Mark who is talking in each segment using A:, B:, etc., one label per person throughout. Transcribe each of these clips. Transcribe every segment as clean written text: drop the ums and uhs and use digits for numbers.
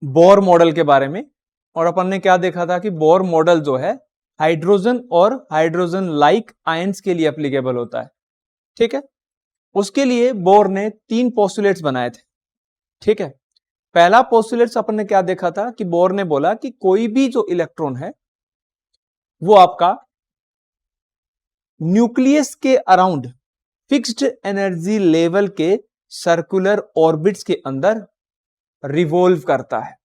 A: Bohr model के बारे में। और अपन ने क्या देखा था कि बोर मॉडल जो है हाइड्रोजन और हाइड्रोजन लाइक आयंस के लिए एप्लीकेबल होता है। ठीक है, उसके लिए बोर ने 3 पोस्टुलेट्स बनाए थे। ठीक है, पहला पोस्टुलेट्स अपन ने क्या देखा था कि बोर ने बोला कि कोई भी जो इलेक्ट्रॉन है वो आपका न्यूक्लियस के अराउंड फिक्स्ड एनर्जी लेवल के सर्कुलर ऑर्बिट्स के अंदर रिवॉल्व करता है,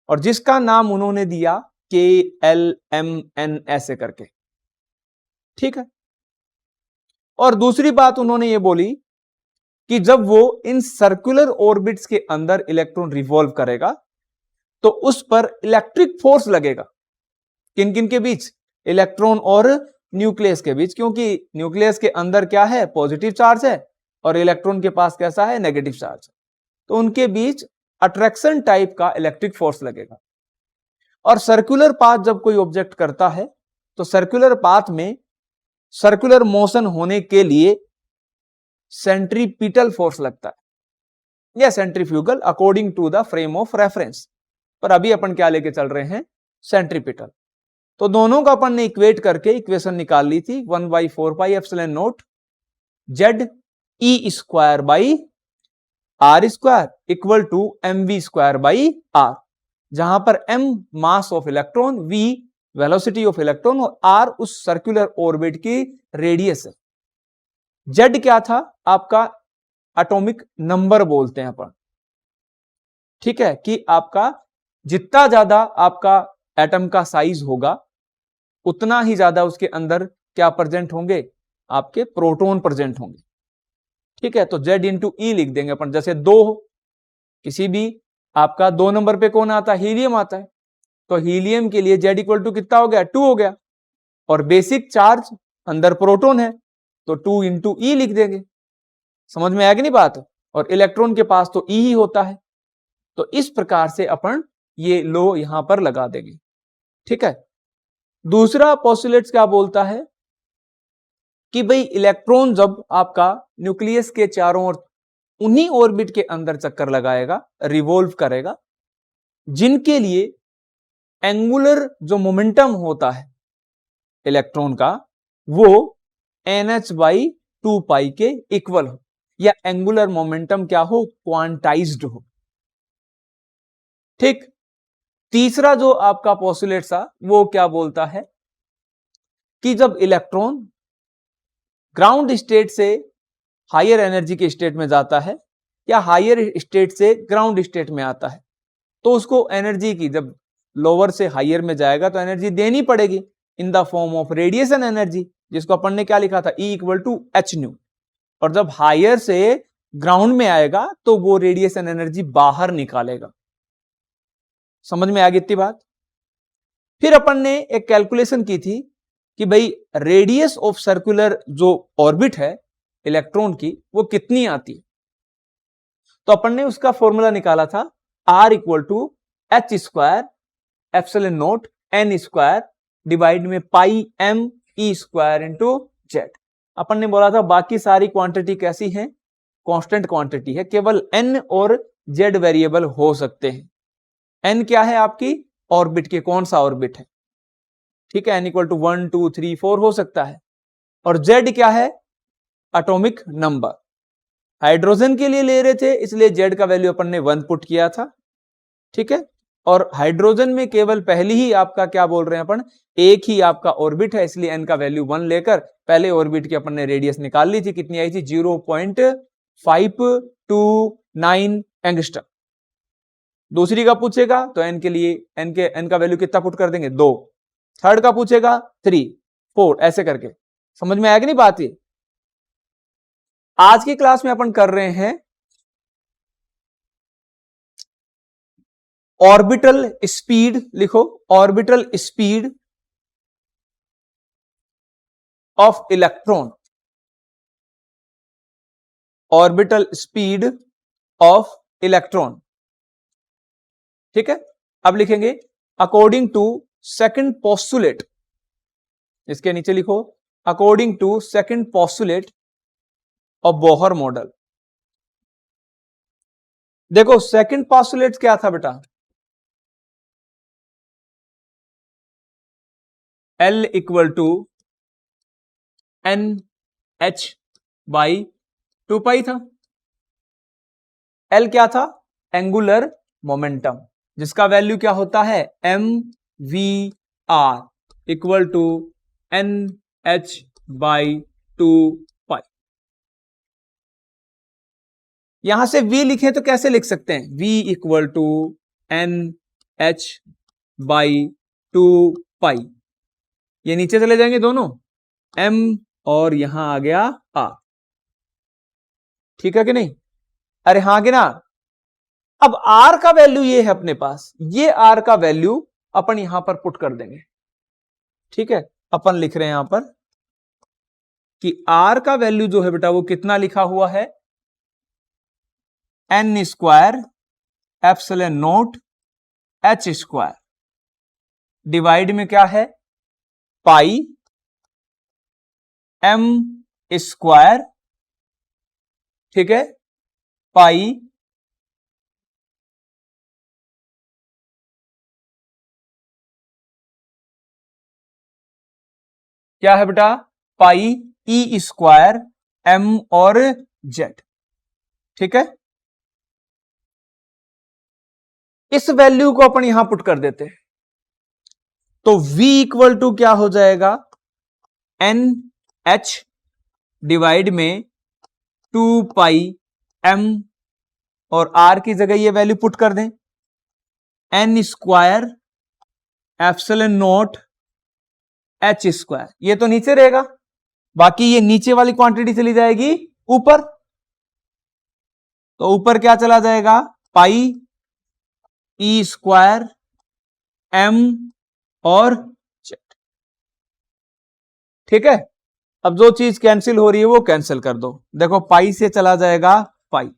A: और जिसका नाम उन्होंने दिया KLMN ऐसे करके। ठीक है, और दूसरी बात उन्होंने ये बोली कि जब वो इन सर्कुलर ऑर्बिट्स के अंदर इलेक्ट्रॉन रिवॉल्व करेगा तो उस पर इलेक्ट्रिक फोर्स लगेगा। किन किन के बीच? इलेक्ट्रॉन और न्यूक्लियस के बीच, क्योंकि न्यूक्लियस के अंदर क्या है? पॉजिटिव चार्ज है, और इलेक्ट्रॉन के पास कैसा है? Negative charge. तो उनके बीच अट्रैक्शन टाइप का इलेक्ट्रिक फोर्स लगेगा। और सर्कुलर पाथ जब कोई ऑब्जेक्ट करता है तो सर्कुलर पाथ में सर्कुलर मोशन होने के लिए सेंट्रीपिटल फोर्स लगता है या centrifugal, according to the frame of reference. पर अभी अपन क्या लेके चल रहे हैं? सेंट्रीपिटल। तो दोनों का अपन ने इक्वेट करके इक्वेशन निकाल ली थी, 1/4πε0 ZE² इक्वल टू mv²r, जहां पर m mass of electron, v velocity of electron और r उस सर्कुलर ऑर्बिट की रेडियस है। z क्या था? आपका एटॉमिक नंबर बोलते हैं अपन। ठीक है, कि आपका जितना ज्यादा आपका एटम का साइज होगा उतना ही ज्यादा उसके अंदर क्या प्रेजेंट होंगे? आपके प्रोटॉन प्रेजेंट होंगे। ठीक है, तो Z इंटू ई लिख देंगे अपन। जैसे 2 किसी भी आपका 2 नंबर पे कौन आता है? हीलियम आता है। तो हीलियम के लिए Z इक्वल टू कितना हो गया? 2 हो गया। और बेसिक चार्ज अंदर प्रोटॉन है तो 2 इंटू ई लिख देंगे। समझ में आएगी नहीं बात? और इलेक्ट्रॉन के पास तो ई ही होता है। तो इस प्रकार से अपन ये लो यहां पर लगा देंगे। ठीक है, दूसरा पोस्टुलेट्स क्या बोलता है कि भाई इलेक्ट्रॉन जब आपका न्यूक्लियस के चारों ओर उन्हीं ऑर्बिट के अंदर चक्कर लगाएगा, रिवॉल्व करेगा, जिनके लिए एंगुलर जो मोमेंटम होता है इलेक्ट्रॉन का वो NH/2π के इक्वल हो, या एंगुलर मोमेंटम क्या हो? क्वांटाइज्ड हो। ठीक, तीसरा जो आपका पोस्टुलेट था वो क्या बोलता है कि जब इलेक्ट्रॉन ग्राउंड स्टेट से हायर एनर्जी के स्टेट में जाता है या हायर स्टेट से ग्राउंड स्टेट में आता है तो उसको एनर्जी की, जब लोअर से हायर में जाएगा तो एनर्जी देनी पड़ेगी in the form of radiation energy, जिसको अपन ने क्या लिखा था? E equal to hν। और जब हायर से ग्राउंड में आएगा तो वो रेडिएशन एनर्जी बाहर निकालेगा। समझ में आ गई इतनी बात? फिर अपन ने एक कैलकुलेशन की थी कि भाई रेडियस ऑफ सर्कुलर जो ऑर्बिट है इलेक्ट्रॉन की वो कितनी आती है। तो अपन ने उसका फॉर्मूला निकाला था R equal to h²ε0 n² divide में πm e² z। अपन ने बोला था बाकी सारी क्वांटिटी कैसी है? कांस्टेंट क्वांटिटी है, केवल n और z वेरिएबल हो सकते हैं। n क्या है? आपकी ऑर्बिट के कौन सा ऑर्बिट है? ठीक है, n इक्वल टू 1 2 3 4 हो सकता है। और z क्या है? Atomic number. हाइड्रोजन के लिए ले रहे थे इसलिए z का वैल्यू अपन ने 1 पुट किया था। ठीक है, और हाइड्रोजन में केवल पहली ही आपका क्या बोल रहे हैं अपन? एक ही आपका ऑर्बिट है, इसलिए n का वैल्यू 1 लेकर पहले ऑर्बिट की अपन ने रेडियस निकाल ली थी। कितनी आई थी? 0.529 एंगस्ट्रम। दूसरी का पूछेगा तो n के लिए n का वैल्यू कितना पुट कर देंगे? 2। थर्ड का पूछेगा 3 4, ऐसे करके। समझ में आएगी नहीं बात? ये आज की क्लास में अपन कर रहे हैं ऑर्बिटल स्पीड। लिखो, orbital speed of electron. Orbital speed of electron. ठीक है, अब लिखेंगे अकॉर्डिंग टू सेकंड पोस्टुलेट। इसके नीचे लिखो according to second postulate of Bohr model. देखो सेकंड पोस्टुलेट क्या था बेटा? L equal to NH by 2 pi था। L क्या था? एंगुलर मोमेंटम, जिसका वैल्यू क्या होता है? mvr equal to NH by 2 pi. यहां से v लिखे तो कैसे लिख सकते हैं? v equal to NH by 2 pi. ये नीचे चले जाएंगे दोनों, m और यहां आ गया r। ठीक है कि नहीं? अरे हाँ कि ना? अब r का वैल्यू ये है अपने पास, ये r का वैल्यू अपन यहां पर पुट कर देंगे। ठीक है, अपन लिख रहे हैं यहां पर कि r का वैल्यू जो है बेटा वो कितना लिखा हुआ है? n square epsilon not h square divide में क्या है? पाई m स्क्वायर। ठीक है, पाई क्या है बेटा? पाई e स्क्वायर m और z। ठीक है, इस वैल्यू को अपन यहां पुट कर देते हैं, तो v इक्वल टू क्या हो जाएगा? NH डिवाइड में 2 पाई m और r की जगह ये वैल्यू पुट कर दें, n square epsilon not h square. ये तो नीचे रहेगा, बाकी ये नीचे वाली क्वांटिटी चली जाएगी ऊपर, तो ऊपर क्या चला जाएगा? पाई e स्क्वायर m और z। ठीक है, अब जो चीज कैंसिल हो रही है वो कैंसिल कर दो। देखो पाई से चला जाएगा पाई।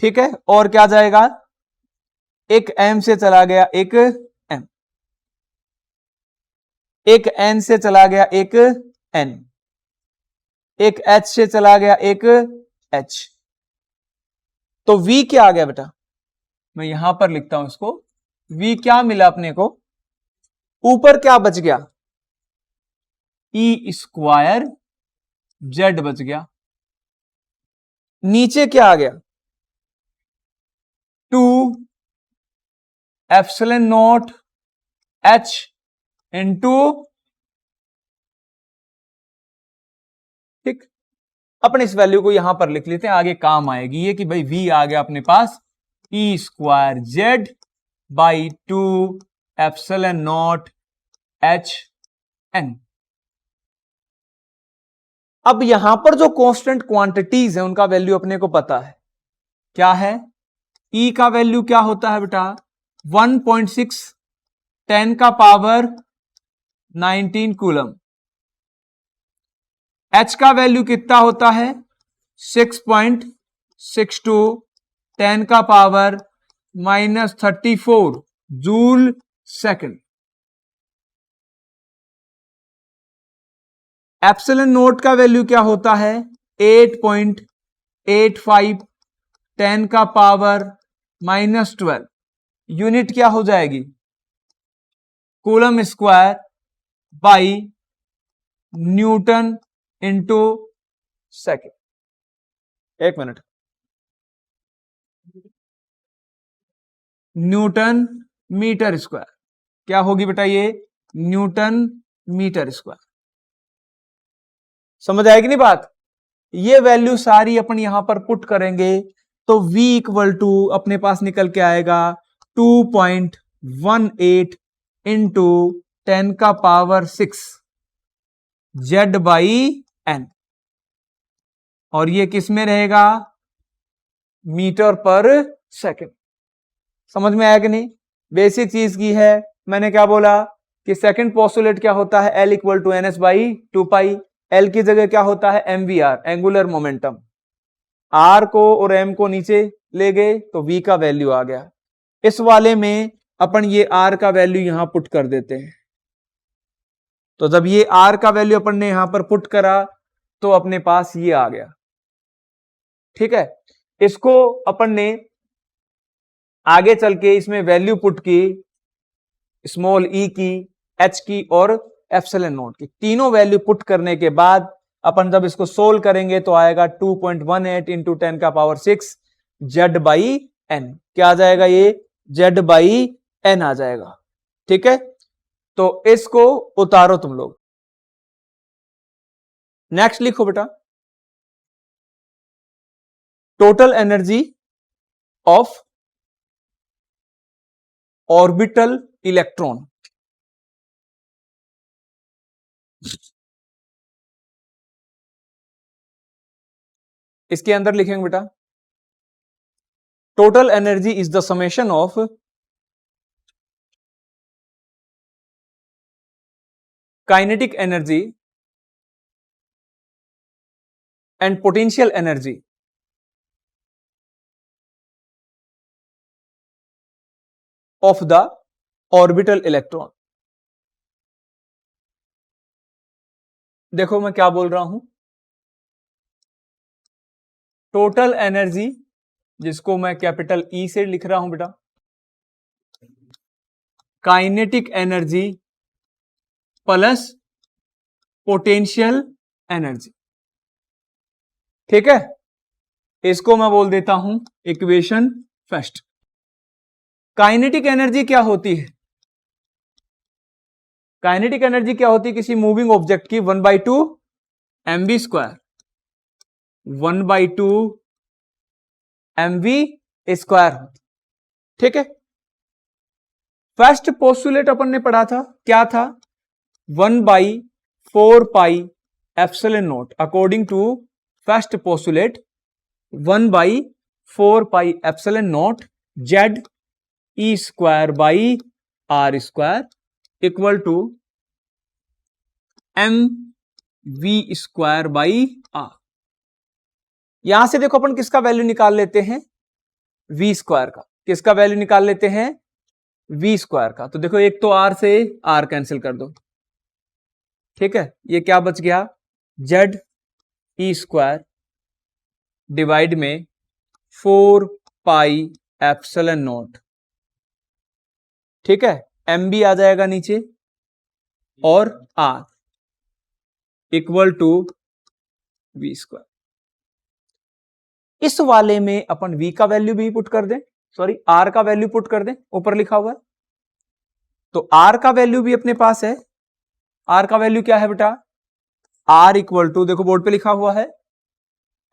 A: ठीक है, और क्या जाएगा? एक m से चला गया एक m, एक n से चला गया एक n, एक h से चला गया एक h। तो v क्या आ गया बेटा? मैं यहां पर लिखता हूं इसको, v क्या मिला अपने को? ऊपर क्या बच गया? e स्क्वायर z बच गया। नीचे क्या आ गया? 2 एप्सिलॉन नॉट h इंटू। ठीक, अपन इस वैल्यू को यहां पर लिख लेते हैं, आगे काम आएगी ये कि भाई v आ गया अपने पास e square z by 2 epsilon not h n। अब यहां पर जो कांस्टेंट क्वांटिटीज है उनका वैल्यू अपने को पता है, क्या है? E का वैल्यू क्या होता है बेटा? 1.6 10 का पावर 19 कूलम। H का वैल्यू कितना होता है? 6.62 10 का power -34 joule second. Epsilon note का वैल्यू क्या होता है? 8.85 10 का पावर -12। यूनिट क्या हो जाएगी? Coulomb square by newton into second. एक मिनट, न्यूटन मीटर स्क्वायर। क्या होगी बेटा ये? Newton metre square. समझ आएगी नहीं बात? ये वैल्यू सारी अपन यहां पर पुट करेंगे तो v इक्वल टू अपने पास निकल के आएगा 2.18 इंटू 10 का पावर 6 z बाई n। और ये किस में रहेगा? मीटर पर सेकंड। समझ में आया कि नहीं? बेसिक चीज की है। मैंने क्या बोला कि सेकंड पोस्टुलेट क्या होता है? L equal to NS by 2 pi. L की जगह क्या होता है? MVR angular momentum. R को और M को नीचे ले गए तो V का वैल्यू आ गया। इस वाले में अपन ये R का वैल्यू यहां पुट कर देते हैं, तो जब ये R का वैल्यू अपन ने यहां पर पुट करा तो अपने पास ये आ गया। ठीक है, इसको अपन ने आगे चल के इसमें वैल्यू पुट की स्मॉल e की, एच की और एप्सिलॉन नॉट की। तीनों वैल्यू पुट करने के बाद अपन जब इसको सोल्व करेंगे तो आएगा 2.18 इंटू 10 का पावर 6 जेड बाई एन। क्या आ जाएगा ये? जेड बाई एन आ जाएगा। ठीक है, तो इसको उतारो तुम लोग। नेक्स्ट लिखो बेटा, total energy of orbital electron. इसके अंदर लिखेंगे बेटा, total energy is the summation of kinetic energy and potential energy of the orbital electron. देखो मैं क्या बोल रहा हूं, टोटल एनर्जी, जिसको मैं कैपिटल ई से लिख रहा हूं बेटा, kinetic energy plus potential energy. ठीक है, इसको मैं बोल देता हूं इक्वेशन फर्स्ट। काइनेटिक एनर्जी क्या होती है? काइनेटिक एनर्जी क्या होती है किसी मूविंग ऑब्जेक्ट की? 1/2 mv स्क्वायर, 1/2 mv स्क्वायर। ठीक है, फर्स्ट पोस्टुलेट अपन ने पढ़ा था, क्या था? 1/4 pi epsilon naught. According to first postulate 1/4 pi epsilon naught Z E square by R square equal to M V square by R. यहां से देखो अपन किसका वैल्यू निकाल लेते हैं? वी स्क्वायर का। किसका वैल्यू निकाल लेते हैं? वी स्क्वायर का। तो देखो एक तो आर से आर कैंसिल कर दो। ठीक है, ये क्या बच गया? जेड ई स्क्वायर डिवाइड में 4 पाई एप्सिलॉन नॉट। ठीक है, एम बी आ जाएगा नीचे और R equal to V square. इस वाले में अपन v का वैल्यू भी पुट कर दें, सॉरी r का वैल्यू पुट कर दें, ऊपर लिखा हुआ है। तो r का वैल्यू भी अपने पास है। r का वैल्यू क्या है बेटा? r इक्वल टू, देखो बोर्ड पे लिखा हुआ है,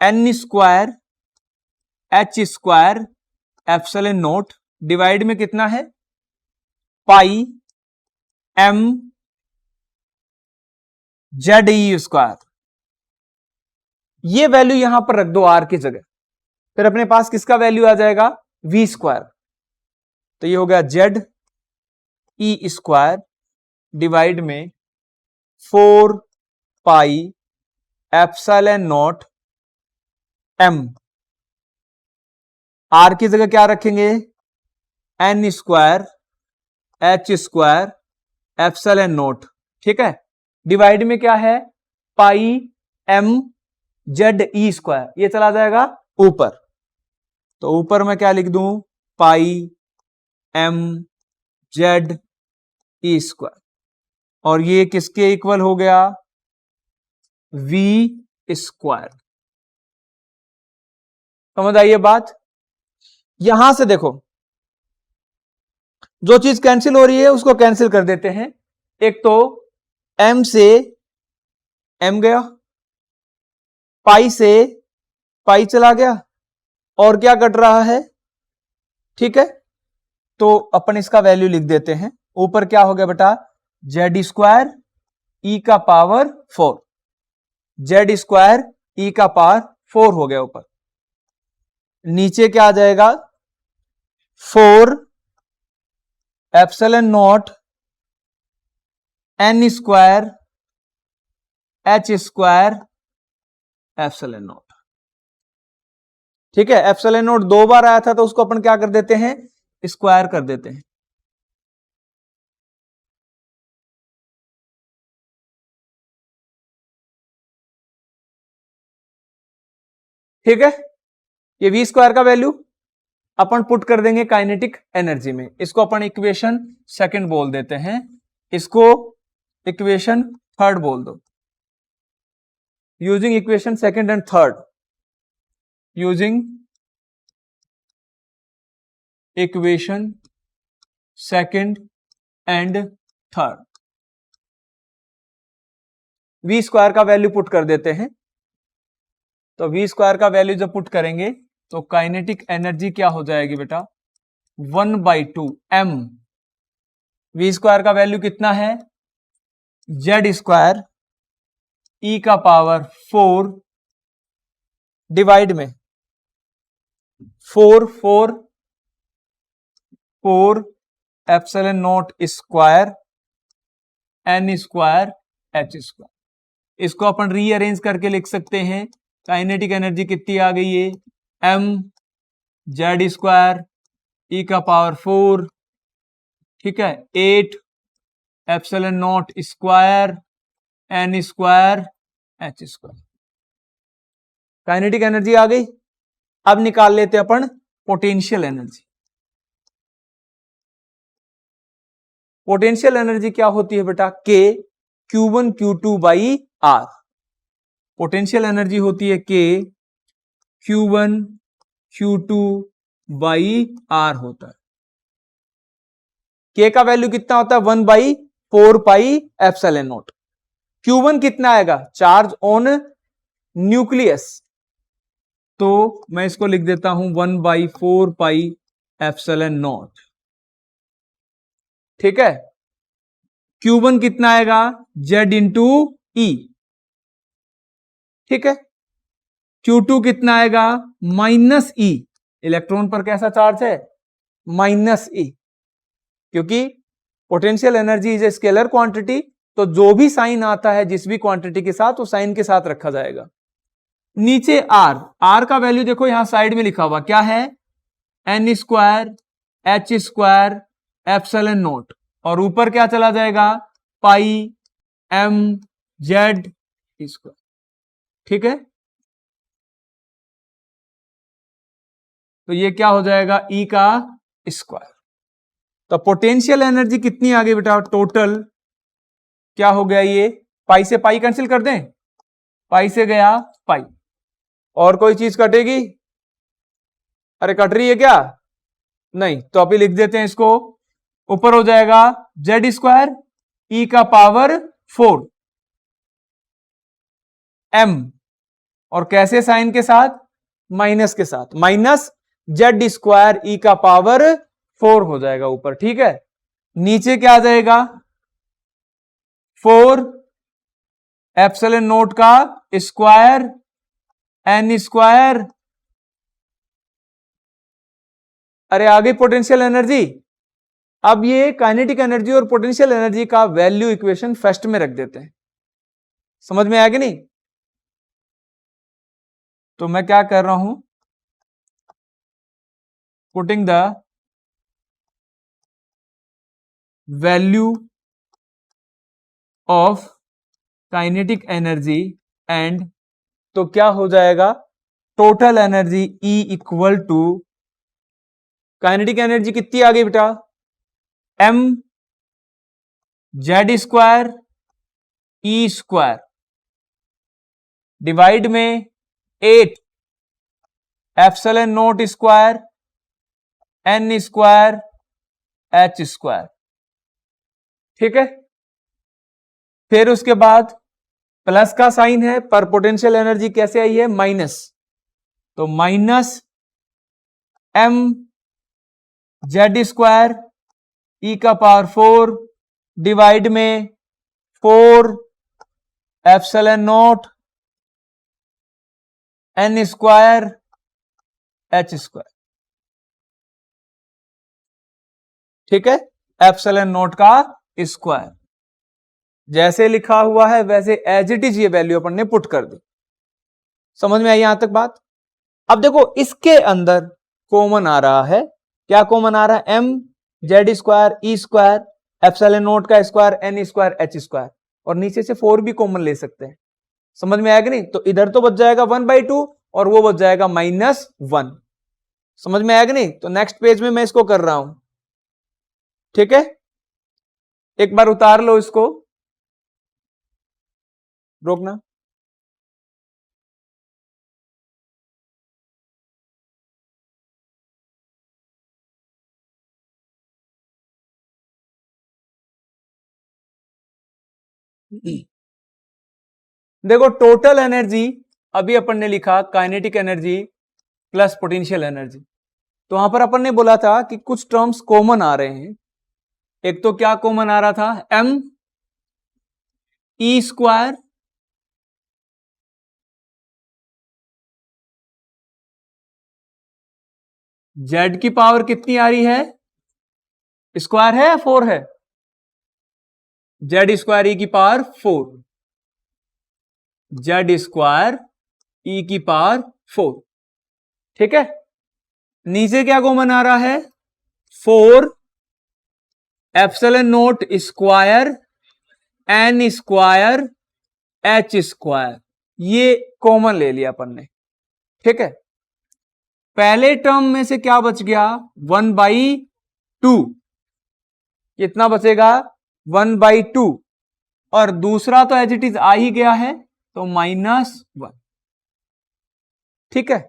A: n square h square epsilon not divide में कितना है? पाई m जेड ई स्क्वायर। ये वैल्यू यहां पर रख दो r की जगह, फिर अपने पास किसका वैल्यू आ जाएगा? v square. तो ये हो गया जेड ई स्क्वायर डिवाइड में 4 पाई एप्सिलॉन नॉट m। r की जगह क्या रखेंगे? n square h square epsilon not. ठीक है, डिवाइड में क्या है? पाई m जेड ई स्क्वायर। ये चला जाएगा ऊपर, तो ऊपर मैं क्या लिख दूं? पाई m जेड ई स्क्वायर। और ये किसके इक्वल हो गया? v square. समझ आई ये बात? यहां से देखो, जो चीज कैंसिल हो रही है उसको कैंसिल कर देते हैं। एक तो m से m गया, पाई से पाई चला गया, और क्या कट रहा है? ठीक है, तो अपन इसका वैल्यू लिख देते हैं। ऊपर क्या हो गया बेटा? जेड स्क्वायर ई का पावर 4, जेड स्क्वायर ई का पावर 4 हो गया ऊपर। नीचे क्या आ जाएगा? 4 epsilon not an square H square epsilon not. ठीक है, एप्सिलॉन नॉट 2 बार आया था तो उसको अपन क्या कर देते हैं? स्क्वायर कर देते हैं। ठीक है, ये वी स्क्वायर का वैल्यू अपन पुट कर देंगे काइनेटिक एनर्जी में। इसको अपन इक्वेशन सेकंड बोल देते हैं, इसको इक्वेशन थर्ड बोल दो, using equation second and third, using equation second and third. V square का वैल्यू पुट कर देते हैं। तो वी स्क्वायर का वैल्यू जब पुट करेंगे तो काइनेटिक एनर्जी क्या हो जाएगी बेटा, 1/2 m। वी स्क्वायर का वैल्यू कितना है, जेड स्क्वायर ई का पावर 4 डिवाइड में 4 epsilon naught square N square H square. इसको अपन रीअरेंज करके लिख सकते हैं। काइनेटिक एनर्जी कितनी आ गई है, m जेड स्क्वायर ई का पावर 4, ठीक है, 8 epsilon naught square N square H square. Kinetic energy आ गई। अब निकाल लेते अपन पोटेंशियल एनर्जी। पोटेंशियल एनर्जी क्या होती है बेटा, K Q1 Q2 by R। Potential energy होती है K Q1 Q2 by R होता है। K का वैल्यू कितना होता है, 1/4 पाई एप्सिलॉन नॉट। Q1 कितना आएगा, चार्ज ऑन न्यूक्लियस, तो मैं इसको लिख देता हूं 1/4 पाई एप्सिलॉन नॉट, ठीक है। Q1 कितना आएगा, Z इंटू ई, ठीक है। Q2 कितना आएगा, माइनस ई, इलेक्ट्रॉन पर कैसा चार्ज है, माइनस ई, क्योंकि potential energy is a scalar quantity, तो जो भी साइन आता है जिस भी क्वांटिटी के साथ, वो साइन के साथ रखा जाएगा। नीचे आर का वैल्यू देखो यहां साइड में लिखा हुआ क्या है, N square H square epsilon naught, और ऊपर क्या चला जाएगा, पाई एम जेड स्क्वायर, ठीक है। तो ये क्या हो जाएगा, ई का स्क्वायर। तो पोटेंशियल एनर्जी कितनी आ गई बेटा, टोटल क्या हो गया, ये पाई से पाई कैंसिल कर दें, पाई से गया पाई, और कोई चीज कटेगी, अरे कट रही है क्या, नहीं, तो अभी लिख देते हैं इसको, ऊपर हो जाएगा जेड स्क्वायर ई का पावर 4 m, और कैसे साइन के साथ, माइनस के साथ, माइनस जेड स्क्वायर ई का पावर 4 हो जाएगा ऊपर, ठीक है। नीचे क्या आ जाएगा, 4 एप्सिलॉन नोट का स्क्वायर एन स्क्वायर, अरे आगे पोटेंशियल एनर्जी। अब ये काइनेटिक एनर्जी और पोटेंशियल एनर्जी का वैल्यू इक्वेशन फर्स्ट में रख देते हैं। समझ में आया कि नहीं? तो मैं क्या कर रहा हूं, putting the value of kinetic energy and, तो क्या हो जाएगा, total energy E equal to, kinetic energy कितनी आ गई बेटा, m Z square E square divide में 8 epsilon naught square N square H square, ठीक है। फिर उसके बाद प्लस का साइन है, पर पोटेंशियल एनर्जी कैसे आई है, माइनस, तो minus m Z square E का पावर 4 डिवाइड में 4 epsilon not an square H square, ठीक है, एप्सिलॉन नॉट का स्क्वायर। जैसे लिखा हुआ है वैसे एज इट इज ये वैल्यू अपन ने पुट कर दी। समझ में आई यहां तक बात? अब देखो इसके अंदर कॉमन आ रहा है, क्या कॉमन आ रहा है, m Z square E square epsilon naught का square N square H square, और नीचे से 4 भी कॉमन ले सकते हैं। समझ में आया कि नहीं? तो इधर तो बच जाएगा 1/2 और वो बच जाएगा -1। समझ में आया कि नहीं? तो नेक्स्ट पेज में मैं इसको कर रहा हूं, ठीक है। एक बार उतार लो इसको, रोकना। देखो टोटल एनर्जी अभी अपन ने लिखा kinetic energy plus potential energy. तो वहां पर अपन ने बोला था कि कुछ टर्म्स कॉमन आ रहे हैं। एक तो क्या कॉमन आ रहा था, एम ई स्क्वायर जेड की पावर कितनी आ रही है, स्क्वायर है या 4 है, जेड स्क्वायर ई की पावर 4, जेड स्क्वायर ई की पावर 4। ठीक है, नीचे क्या कॉमन आ रहा है, 4 epsilon naught square N square H square, ये कॉमन ले लिया अपन ने। ठीक है, पहले टर्म में से क्या बच गया, 1/2, कितना बचेगा 1/2, और दूसरा तो एज इट इज आ ही गया है तो -1। ठीक है,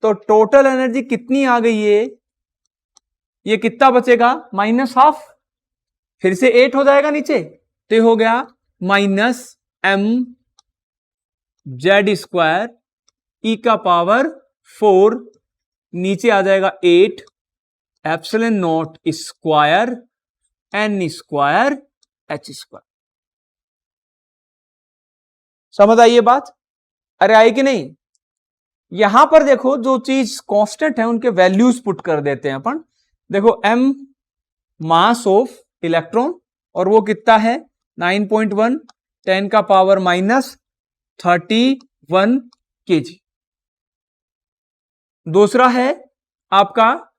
A: तो टोटल एनर्जी कितनी आ गई है, ये कितना बचेगा -12, फिर से 8 हो जाएगा नीचे, तो हो गया -m जेड स्क्वायर ई का पावर 4, नीचे आ जाएगा 8 epsilon naught square N square H square. समझ आई ये बात, अरे आई कि नहीं। यहां पर देखो जो चीज कांस्टेंट है उनके वैल्यूज पुट कर देते हैं अपन। देखो m मास ऑफ इलेक्ट्रॉन और वो कितना है 9.1 10 का पावर -31 kg। दूसरा है आपका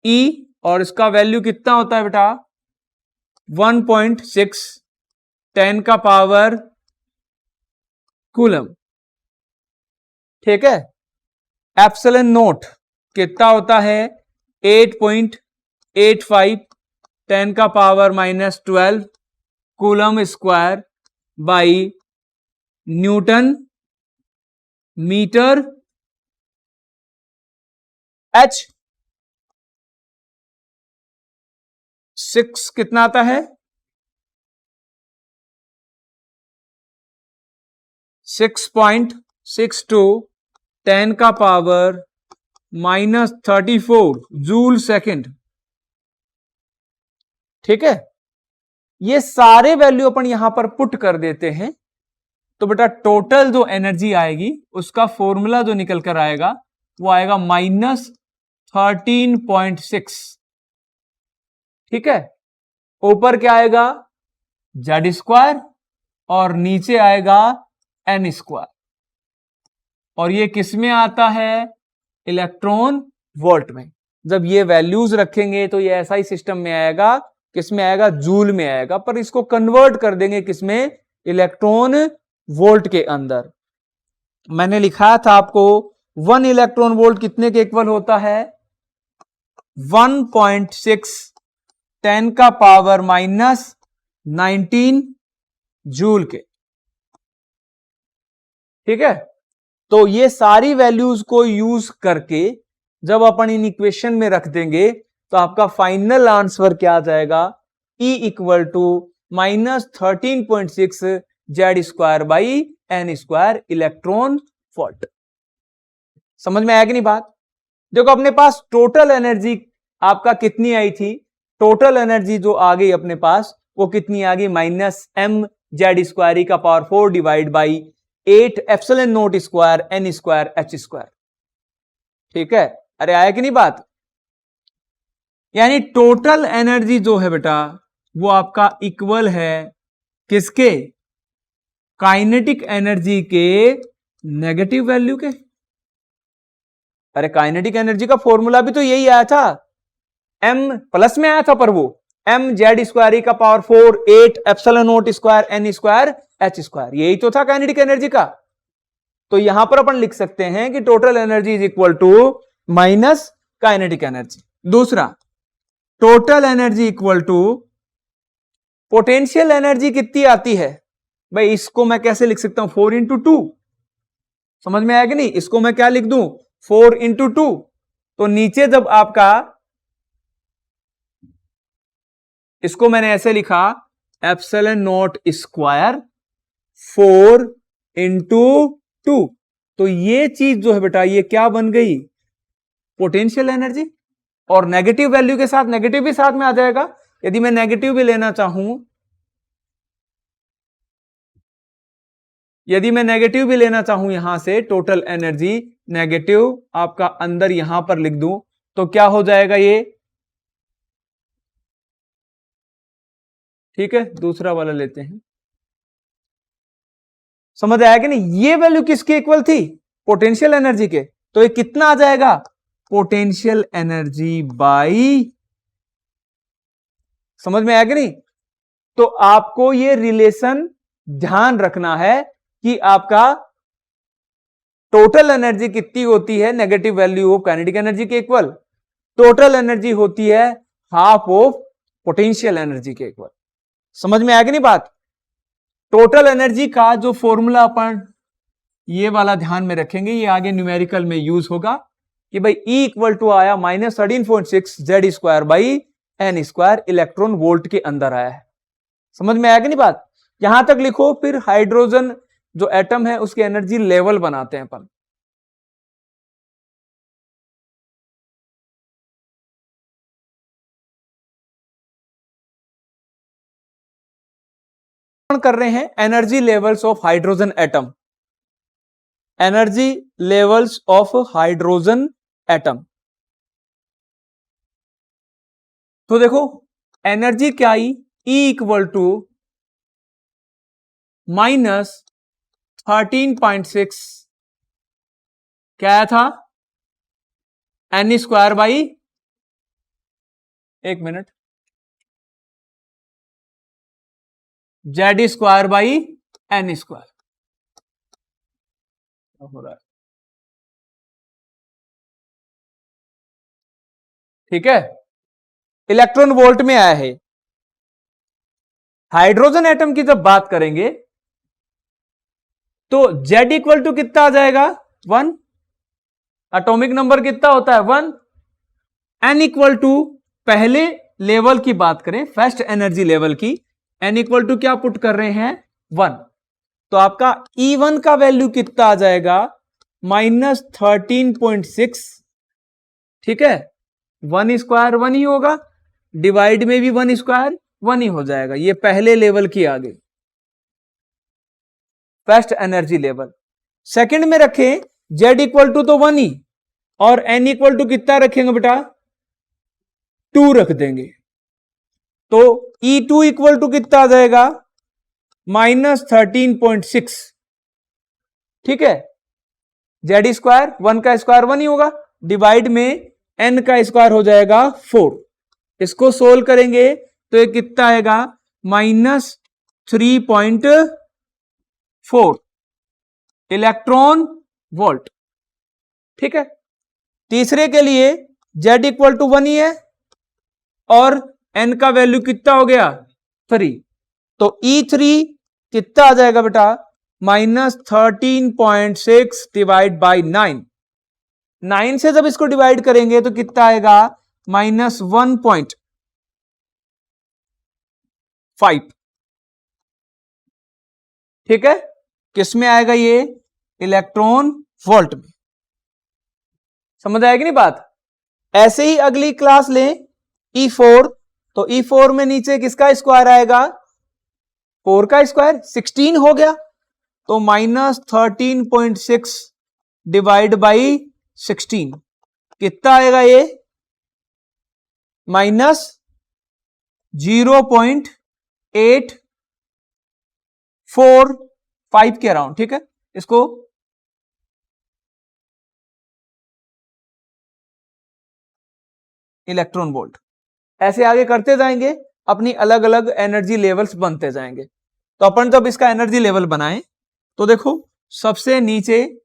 A: E और इसका वैल्यू कितना होता है बेटा 1.6 10 का पावर कूलम। ठीक है, एप्सिलॉन नोट कितना होता है 8.85 10 का power -12 coulomb square by newton metre H. 6 कितना आता है 6.62 10 का पावर -34 जूल सेकंड। ठीक है, ये सारे वैल्यू अपन यहां पर पुट कर देते हैं तो बेटा टोटल जो एनर्जी आएगी उसका फॉर्मूला जो निकल कर आएगा वो आएगा -13.6। ठीक है, ऊपर क्या आएगा जेड स्क्वायर और नीचे आएगा एन स्क्वायर, और ये किस में आता है इलेक्ट्रॉन वोल्ट में। जब ये वैल्यूज रखेंगे तो ये ऐसा ही सिस्टम में आएगा, किस में आएगा जूल में आएगा, पर इसको कन्वर्ट कर देंगे किसमें इलेक्ट्रॉन वोल्ट के अंदर। मैंने लिखा था आपको 1 इलेक्ट्रॉन वोल्ट कितने के इक्वल होता है 1.6 10 का पावर -19 जूल के। ठीक है, तो ये सारी वैल्यूज को यूज करके जब अपन इन इक्वेशन में रख देंगे तो आपका फाइनल आंसर क्या आ जाएगा E equal to -13.6 Z square by N square electron volt. समझ में आया कि नहीं बात। देखो अपने पास टोटल एनर्जी आपका कितनी आई थी, टोटल एनर्जी जो आ गई अपने पास वो कितनी आ गई -m जेड स्क्वायर ई का power 4 divide by 8 epsilon naught square N square H square. ठीक है, अरे आया कि नहीं बात। यानी टोटल एनर्जी जो है बेटा वो आपका इक्वल है किसके, काइनेटिक एनर्जी के नेगेटिव वैल्यू के। अरे काइनेटिक एनर्जी का फॉर्मूला भी तो यही आया था, m प्लस में आया था, पर वो m जेड स्क्वायर ई का power 4 8 epsilon naught square N square H square, यही तो था काइनेटिक एनर्जी का। तो यहां पर अपन लिख सकते हैं कि total energy is equal to minus kinetic energy. दूसरा total energy equal to potential energy कितनी आती है भाई, इसको मैं कैसे लिख सकता हूं 4 इंटू 2, समझ में आया कि नहीं? इसको मैं क्या लिख दूं 4 इंटू 2, तो नीचे जब आपका, इसको मैंने ऐसे लिखा एप्सिलॉन नॉट स्क्वायर 4 इंटू 2, तो ये चीज जो है बेटा ये क्या बन गई पोटेंशियल एनर्जी, और नेगेटिव वैल्यू के साथ नेगेटिव भी साथ में आ जाएगा। यदि मैं नेगेटिव भी लेना चाहूं, यदि मैं नेगेटिव भी लेना चाहूं यहां से टोटल एनर्जी नेगेटिव आपका अंदर यहां पर लिख दूं, तो क्या हो जाएगा ये, ठीक है दूसरा वाला लेते हैं। समझ आया कि नहीं? ये वैल्यू किसके इक्वल थी पोटेंशियल एनर्जी के, तो ये कितना आ जाएगा पोटेंशियल एनर्जी बाई, समझ में आया कि नहीं? तो आपको ये रिलेशन ध्यान रखना है कि आपका टोटल एनर्जी कितनी होती है negative value of kinetic energy के इक्वल, टोटल एनर्जी होती है हाफ ऑफ पोटेंशियल एनर्जी के इक्वल। समझ में आया कि नहीं बात? टोटल एनर्जी का जो फॉर्मूला अपन ये वाला ध्यान में रखेंगे, ये आगे न्यूमेरिकल में यूज होगा कि भाई E इक्वल टू आया -13.6 Z square by N square, electron volt के अंदर आया है। समझ में आया कि नहीं बात? यहां तक लिखो, फिर हाइड्रोजन जो एटम है उसकी एनर्जी लेवल बनाते हैं अपन। कर रहे हैं energy levels of hydrogen atom, energy levels of hydrogen atom. तो देखो एनर्जी क्या आई, E इक्वल टू -13.6 क्या था एन स्क्वायर बाई, एक मिनट, Z square by N square हो रहा है, ठीक है। इलेक्ट्रॉन वोल्ट में आया है। हाइड्रोजन एटम की जब बात करेंगे तो Z इक्वल टू कितना आ जाएगा 1, एटॉमिक नंबर कितना होता है 1, N इक्वल टू, पहले लेवल की बात करें फर्स्ट एनर्जी लेवल की, N इक्वल टू क्या पुट कर रहे हैं 1, तो आपका E1 का वैल्यू कितना आ जाएगा -13.6, ठीक है। 1 स्क्वायर 1 ही होगा, डिवाइड में भी 1 स्क्वायर 1 ही हो जाएगा। ये पहले लेवल की आ गई फर्स्ट एनर्जी लेवल। सेकंड में रखें Z इक्वल टू तो 1 ही, और N इक्वल टू कितना रखेंगे बेटा 2 रख देंगे, तो E2 इक्वल टू कितना आ जाएगा -13.6, ठीक है। Z स्क्वायर 1 का स्क्वायर 1 ही होगा, डिवाइड में N का स्क्वायर हो जाएगा 4। इसको सोल्व करेंगे तो ये कितना आएगा -3.4 इलेक्ट्रॉन वोल्ट, ठीक है। तीसरे के लिए Z इक्वल टू 1 ही है और N का वैल्यू कितना हो गया 3, तो E3 कितना आ जाएगा बेटा -13.6 डिवाइड बाई 9, 9 से जब इसको डिवाइड करेंगे तो कितना आएगा -1.5, ठीक है। किस में आएगा ये इलेक्ट्रॉन वोल्ट में। समझ आएगी नहीं बात? ऐसे ही अगली क्लास लें E4, तो E4 में नीचे किसका स्क्वायर आएगा 4 का स्क्वायर 16 हो गया, तो -13.6 डिवाइड बाई 16 कितना आएगा ये -0.845 के अराउंड, ठीक है। इसको इलेक्ट्रॉन वोल्ट, ऐसे आगे करते जाएंगे, अपनी अलग अलग एनर्जी लेवल्स बनते जाएंगे। तो अपन जब इसका एनर्जी लेवल बनाएं तो देखो सबसे नीचे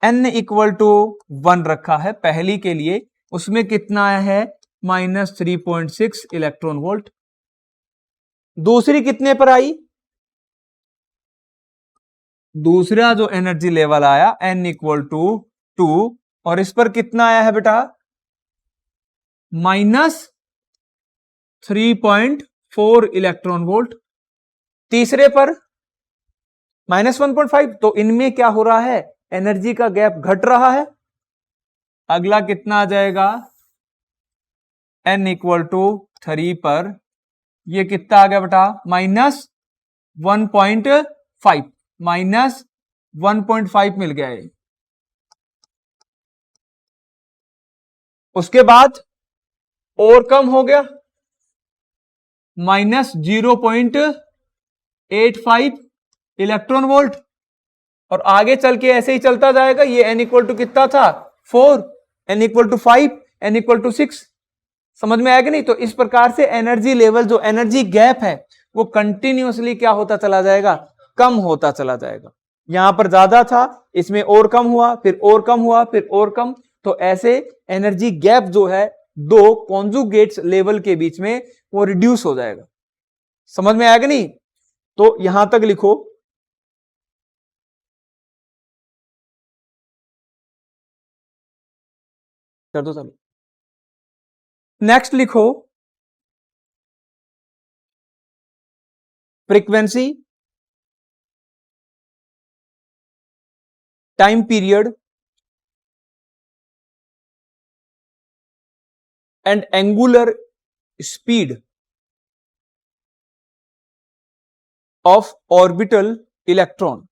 A: N इक्वल टू 1 रखा है पहली के लिए, उसमें कितना है -3.6 इलेक्ट्रॉन वोल्ट। दूसरी कितने पर आई? दूसरा जो एनर्जी लेवल आया n इक्वल टू 2, और इस पर कितना आया है बेटा? -3.4 इलेक्ट्रॉन वोल्ट। तीसरे पर -1.5। तो इनमें क्या हो रहा है? एनर्जी का गैप घट रहा है। अगला कितना आ जाएगा? n इक्वल टू 3 पर ये कितना आ गया बेटा? -1.5, -1.5 मिल गया है। उसके बाद और कम हो गया, -0.85 इलेक्ट्रॉन वोल्ट, और आगे चल के ऐसे ही चलता जाएगा। ये n इक्वल टू कितना था? 4, n equal to 5, n equal to 6। समझ में आएगा नहीं? तो इस प्रकार से एनर्जी लेवल, जो एनर्जी गैप है, वो कंटिन्यूअसली क्या होता चला जाएगा? कम होता चला जाएगा। यहां पर ज्यादा था, इसमें और कम हुआ, फिर और कम हुआ, फिर और कम। तो ऐसे एनर्जी गैप जो है दो कॉन्जुगेट्स लेवल के बीच में, वो रिड्यूस हो जाएगा। समझ में आएगा नहीं? तो यहां तक लिखो। कर दो चालू। नेक्स्ट लिखो, frequency, time period and angular speed of orbital electron.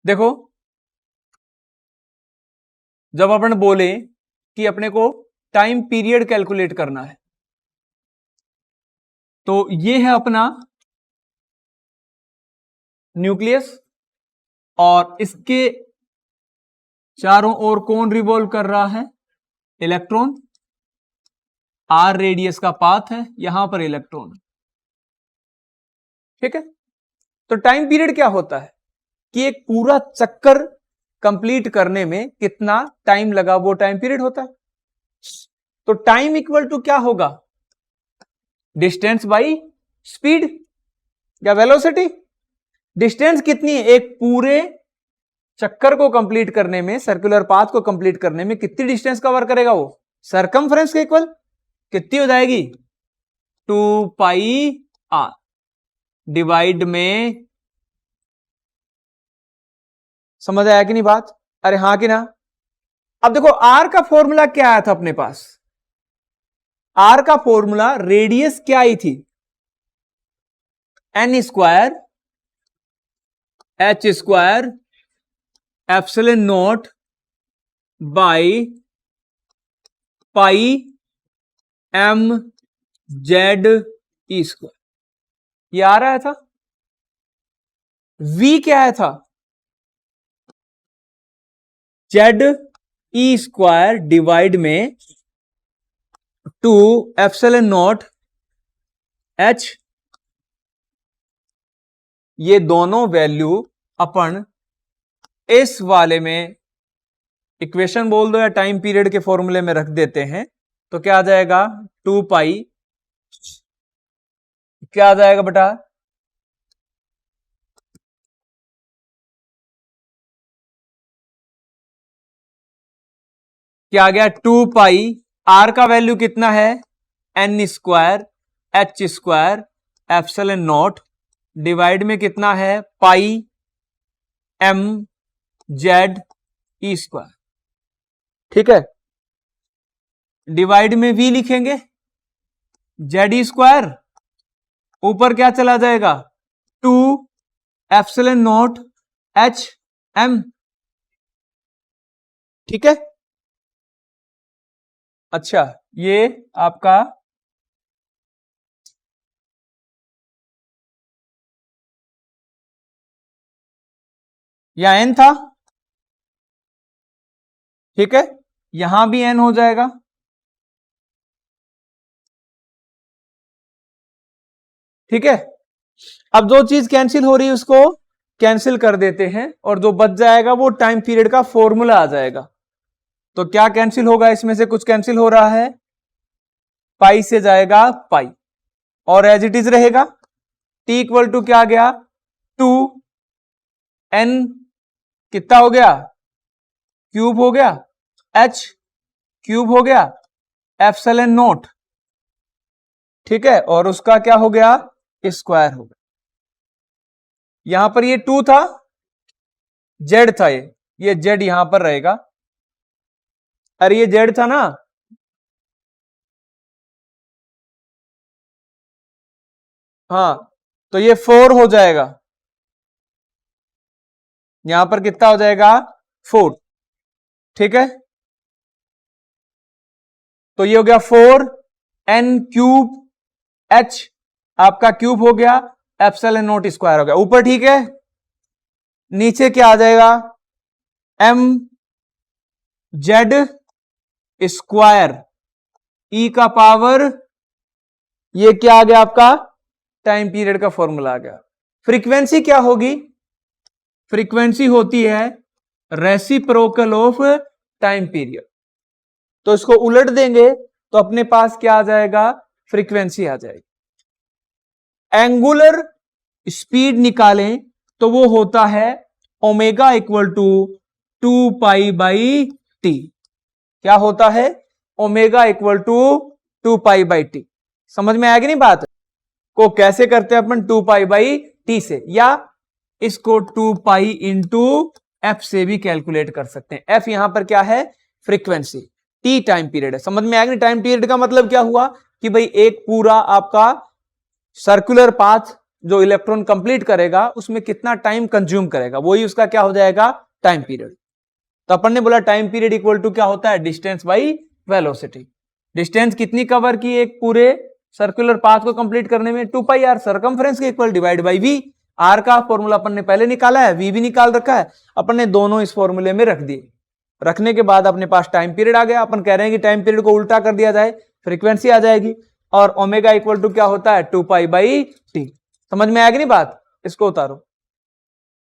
A: देखो, जब अपन बोले कि अपने को टाइम पीरियड कैलकुलेट करना है, तो ये है अपना न्यूक्लियस, और इसके चारों ओर कौन रिवॉल्व कर रहा है? इलेक्ट्रॉन। आर रेडियस का पाथ है, यहां पर इलेक्ट्रॉन। ठीक है? तो टाइम पीरियड क्या होता है कि एक पूरा चक्कर कंप्लीट करने में कितना टाइम लगा, वो टाइम पीरियड होता है। तो टाइम इक्वल टू क्या होगा? डिस्टेंस बाई स्पीड या वेलोसिटी। डिस्टेंस कितनी है? एक पूरे चक्कर को कंप्लीट करने में, सर्कुलर पाथ को कंप्लीट करने में कितनी डिस्टेंस कवर करेगा वो? सरकमफ्रेंस के इक्वल कितनी हो जाएगी? 2πr डिवाइड में। समझ आया कि नहीं बात? अरे हाँ कि ना? अब देखो, आर का फॉर्मूला क्या आया था अपने पास? आर का फॉर्मूला, रेडियस क्या आई थी? n square h square epsilon not by pi m z E square. ये आ रहा था। v क्या आया था? z ई स्क्वायर डिवाइड में 2 एप्सिलॉन नॉट h। ये दोनों वैल्यू अपन इस वाले में इक्वेशन बोल दो या टाइम पीरियड के फॉर्मूले में रख देते हैं, तो क्या आ जाएगा? 2π। क्या आ जाएगा बेटा? क्या आ गया? 2π। आर का वैल्यू कितना है? n square h square epsilon not divide में कितना है? पाई m z ई स्क्वायर। ठीक है? डिवाइड में v लिखेंगे, z ई स्क्वायर, ऊपर क्या चला जाएगा? 2 एप्सिलॉन नॉट h m। ठीक है? अच्छा, ये आपका या n था। ठीक है? यहां भी n हो जाएगा। ठीक है? अब जो चीज कैंसिल हो रही है उसको कैंसिल कर देते हैं और जो बच जाएगा वो टाइम पीरियड का फॉर्मूला आ जाएगा। तो क्या कैंसिल होगा, इसमें से कुछ कैंसिल हो रहा है, पाई से जाएगा पाई और एज इट इज रहेगा। टी इक्वल टू क्या आ गया, 2n कितना हो गया, क्यूब हो गया, h क्यूब हो गया, एप्सिलॉन नॉट, ठीक है, और उसका क्या हो गया, स्क्वायर हो गया। यहां पर ये 2 था, z था, ये z यहां पर रहेगा, अरे ये z था ना, हाँ, तो ये 4 हो जाएगा, यहां पर कितना हो जाएगा, 4, ठीक है। तो ये हो गया 4n क्यूब, h आपका क्यूब हो गया, एप्सिलॉन नॉट स्क्वायर हो गया, ऊपर ठीक है। नीचे क्या आ जाएगा, m z स्क्वायर e का पावर, ये क्या आ गया आपका, टाइम पीरियड का फॉर्मूला आ गया। फ्रीक्वेंसी क्या होगी, फ्रीक्वेंसी होती है रेसिप्रोकल ऑफ टाइम पीरियड। तो इसको उलट देंगे तो अपने पास क्या आ जाएगा, फ्रीक्वेंसी आ जाएगी। एंगुलर स्पीड निकालें तो वो होता है omega equal to 2 pi by T. क्या होता है, omega equal to 2 pi by T. समझ में आएगी नहीं बात को, कैसे करते हैं अपन, 2 पाई बाई टी से, या इसको 2 पाई इंटू एफ से भी कैलकुलेट कर सकते हैं। एफ यहां पर क्या है, फ्रीक्वेंसी, टी टाइम पीरियड है। समझ में आएगा नहीं, टाइम पीरियड का मतलब क्या हुआ कि भाई एक पूरा आपका सर्कुलर पाथ जो इलेक्ट्रॉन कंप्लीट करेगा उसमें कितना टाइम कंज्यूम करेगा, वही उसका क्या हो जाएगा, टाइम पीरियड। तो अपन ने बोला टाइम पीरियड इक्वल टू क्या होता है, डिस्टेंस बाई वेलोसिटी। डिस्टेंस कितनी कवर की एक पूरे सर्कुलर पाथ को कंप्लीट करने में, 2 पाई आर, सर्कमफ्रेंस के equal divide by V. R का फॉर्मूला अपन ने पहले निकाला है, वी भी निकाल रखा है, अपन ने दोनों इस फॉर्मूले में रख दिए। रखने के बाद अपने पास टाइम पीरियड आ गया। अपन कह रहे हैं कि टाइम पीरियड को उल्टा कर दिया जाए, फ्रीक्वेंसी आ जाएगी, और ओमेगा इक्वल टू क्या होता है, 2 पाई बाई टी। समझ में आएगी नहीं बात, इसको उतारो।